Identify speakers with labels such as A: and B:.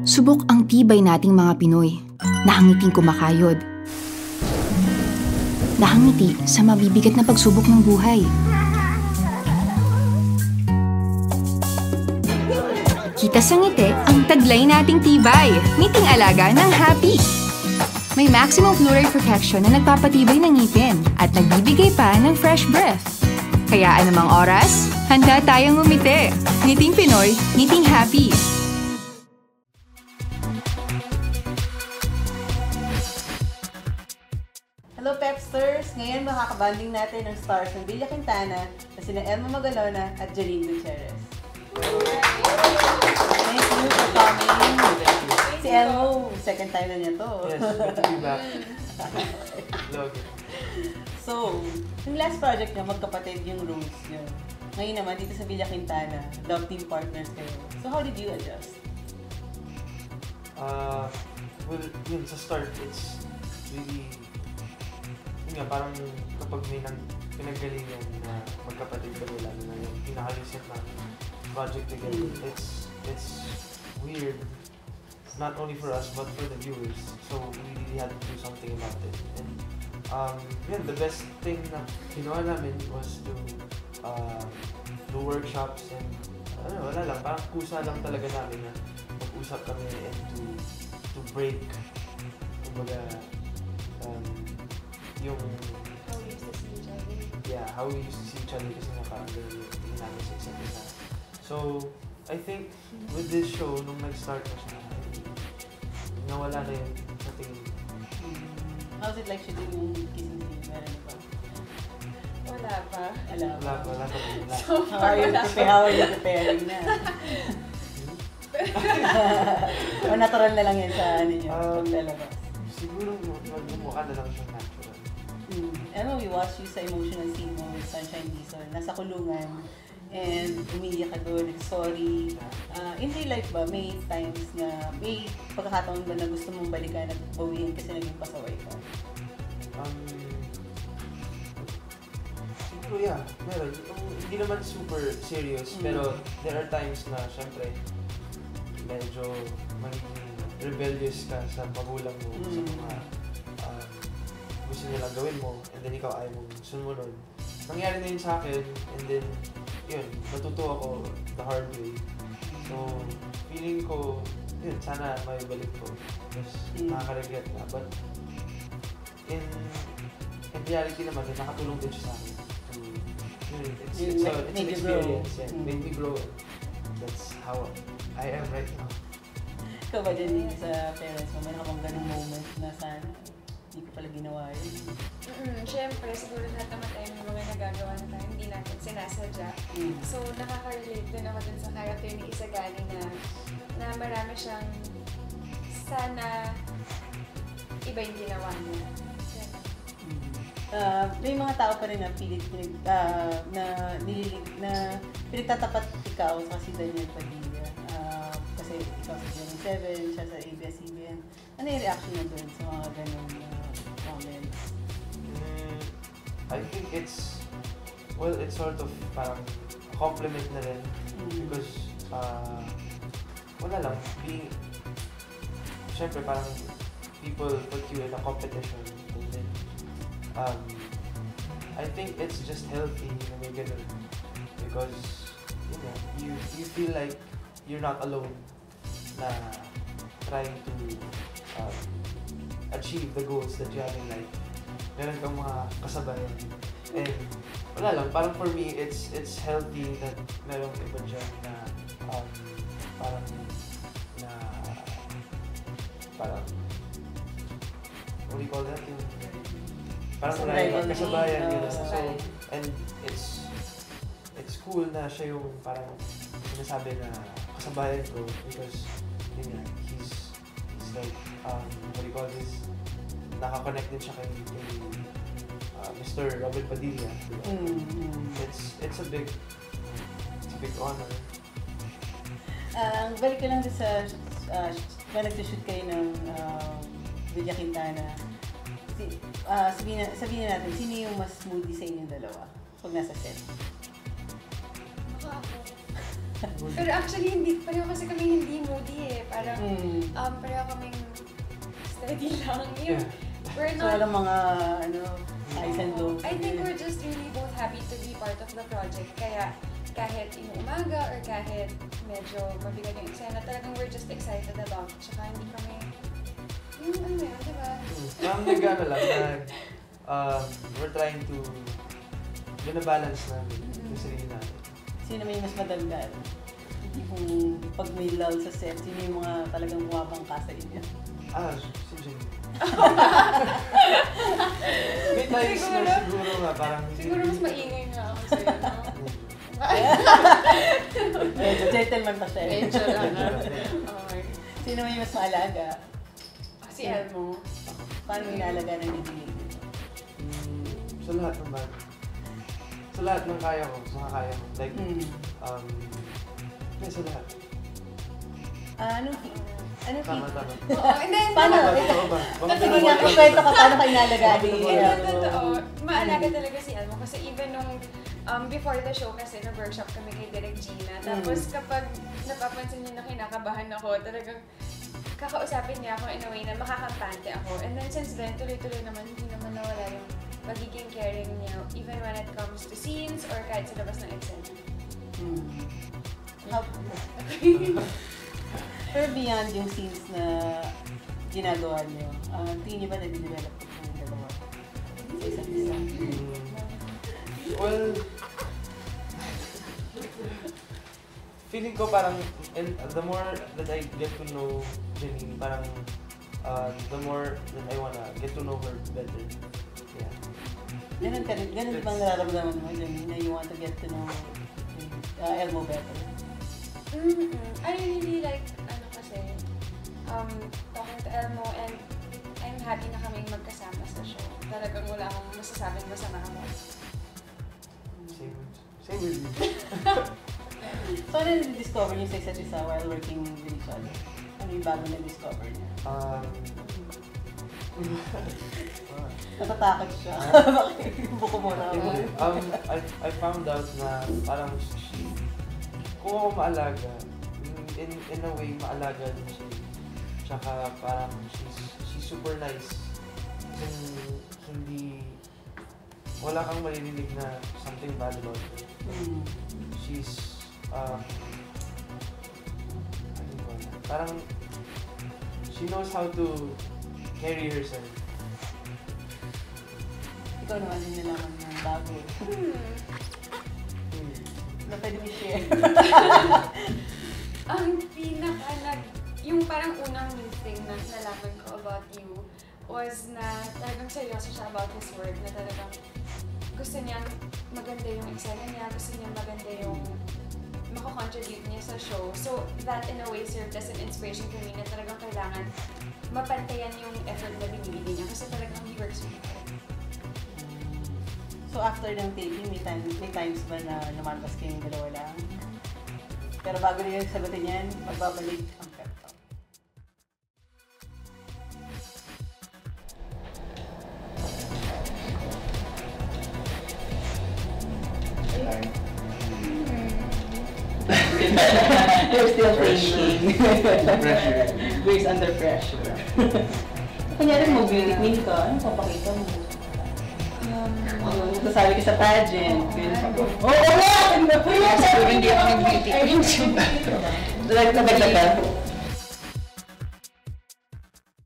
A: Subok ang tibay nating mga Pinoy, nahangiting kumakayod. Nahangiti sa mabibigat na pagsubok ng buhay. Kita sa ngiti ang taglay nating tibay, ngiting alaga ng Happy. May maximum fluoride protection na nagpapatibay ng ngipin at nagbibigay pa ng fresh breath. Kaya anumang oras, handa tayong ngumiti. Ngiting Pinoy, ngiting Happy.
B: Hello Pepsters! Ngayon makakabanding natin ang stars ng Villa Quintana na sina Elmo Magalona at Janine Gutierrez. Thank you for coming. Si Elmo, second time na niya to.
C: Yes, good to be back. Love it.
B: So, yung last project niyo, magkapatid yung roles niyo. Ngayon naman, dito sa Villa Quintana, love team partners kayo. So, how did you adjust?
C: Well, yun, sa start, it's really, yun nga, parang kapag may pinagalingan na magkapatid kami, lalo na yung pinaka-recent na project together, it's weird, not only for us, but for the viewers. So, we really had to do something about it. And, yun, the best thing na ginawa namin was to do workshops and, wala lang, parang kusa lang talaga namin na mag-usap kami and to break, kumbaga, yung
D: how we used to see each other.
C: Yeah, how we used to see each other kasi nga parang ganun yung tingin namin sa isa't isa. So, I think with this show, nung nag-start na siya, nawala na yun sa tingin.
B: How's it like shooting yung kissing scene? Meron pa?
D: Wala pa.
C: Wala pa.
D: So
B: How are you preparing na? O natural na lang yan sa ano nyo, paglalabas?
C: Siguro magmumukha na lang siya natural.
B: Ano, we watched you sa emotional scene mo with Sunshine Dizon. Nasa kulungan and umiiyak ka doon, sorry. In real life ba, may times na, may pagkakataon ba na gusto mong balikan at bawiin kasi naging pasaway ka?
C: Siguro yeah, meron. Hindi naman super serious, pero there are times na syempre medyo magiging rebellious ka sa magulang mo, sa mga gusto nilang gawin mo, and then ikaw ayaw mong sumunod. Nangyari na yun sa akin, and then yun, natuto ako the hard way. So, feeling ko, yun, sana may balik ko. Yes, nakaka-regret na. But, in reality naman, nakatulong din siya sa akin. It's an experience. Yeah, made me grow. That's how I am right now.
B: Ikaw ba dyan sa parents mo, meron ka bang ganung moment na sana hindi ko pala ginawa yun?
D: Siyempre, siguro lahat naman tayo may mga nagagawa na tayo, hindi natin sinasadya. So, nakaka-relate din ako dun sa character ni Isagani na marami siyang sana iba yung ginawa niya.
B: May mga tao pa rin na pinagtatapat ikaw sa si Daniel Padilla. Kasi ikaw sa Channel 7, siya sa ABS-CBN. Ano yung reaction mo doon sa mga ganun comments?
C: I think it's sort of parang a compliment na rin. Because, wala lang, syempre parang people put you in a competition. And then, I think it's just healthy na may ganun. Because, you feel like you're not alone na trying to achieve the goals that you have in life. Meron kang mga kasabayan. And wala lang, parang for me, it's healthy that merong iba dyan na parang what do you call that? Yung parang kasabayan yun. So, and it's cool na siya yung parang sinasabi na kasabayan ko because yun nga, he's like, what do you call this? Nakakonect din siya kay Mr. Robert Padilla. It's a big honor.
B: Balik ka lang din sa nag-shoot kayo ng Villa Quintana. Sabihin natin, sino yung mas moody sa inyong dalawa pag nasa set?
D: Pero actually, pareho kasi kami hindi moody eh. Parang parang pareho kaming steady lang.
C: Yeah.
D: We're
B: So,
D: not,
B: walang mga, highs and lows.
D: I think we're just really both happy to be part of the project. Kaya kahit inuumaga or kahit medyo mabigat yung eksena, talagang we're just excited about it. Tsaka hindi kami, diba?
C: Parang nag-ano lang, we're trying to binabalance namin yung sarili namin.
B: Sino may mas madaldal? Kung pag may lull sa set, sino yung mga talagang bumabangka sa inyo?
C: Si Jenny. May times na siguro nga, parang...
D: Siguro mas maingay nga ako sa'yo, no?
B: Medyo gentleman pa siya.
D: Medyo lang. Okay.
B: Sino may mas maalaga?
D: Si Elmo.
B: Paano inaalaga ng bibig?
C: Sa lahat ng band. Sa lahat ng kaya ko, sa mga kaya ko. Like, sa lahat.
B: Anong
C: Tama.
D: Oo, and then,
B: Paano?
C: Totoo ba?
B: Kasi nga, kwento ka paano ka inalagaan ni
D: totoo. Maalaga talaga si Elmo kasi even nung before the show kasi nag-workshop kami kay Direk Gina. Tapos kapag napapansin niya na kinakabahan ako, talagang kakausapin niya ako in a way na makakampante ako. And then since then, tuloy-tuloy naman, hindi naman nawala yung magiging caring niya even when it comes to scenes or kahit sa labas ng eksena.
B: Pero beyond yung scenes na ginagawa niyo, tingin niyo ba na-develop ko yung dalawa sa isa't isa?
C: Well, feeling ko parang, and the more that I get to know Janine, parang the more that I wanna get to know her better. Yeah.
B: Ganun di bang nararamdaman mo, Janine, na you want to get to know Elmo better?
D: I really like, talking to Elmo and I'm happy na kaming magkasama sa show. Talagang wala akong masasabing masama mo.
C: Same with you.
B: So, ano na-discover niyo sa isa't isa while working with each other? Ano yung bago na-discover niya? Natatakot siya. Bakit? Buko mo na ako.
C: I found out na parang kung ako maalaga, in a way, maalaga din siya. Tsaka parang she's super nice. Hindi, wala kang maririnig na something bad about her. She's, parang, she knows how to carry herself.
B: Ikaw naman din nalaman ng bago. Na pwede mo share.
D: Ang yung parang unang thing na nalaman ko about you was na talagang seryoso siya about his work, na talagang gusto niyang maganda yung eksena niya, gusto niyang maganda yung mako-contribute niya sa show. So that in a way served as an inspiration for me na talagang kailangan mapantayan yung effort na binibigay niya kasi talagang he works really hard.
B: So after ng taping, may times ba na lumalabas kayong dalawa lang? Pero bago niyo sagutin yan, magbabalik ang pep talk.
E: You're still thinking. Grace under pressure. Kunyari mo, beauty ka, ano papakita mo? Sasabi ka sa pageant. Oo nga! Siguro hindi ako nag-beauty queen. Nadagdagan.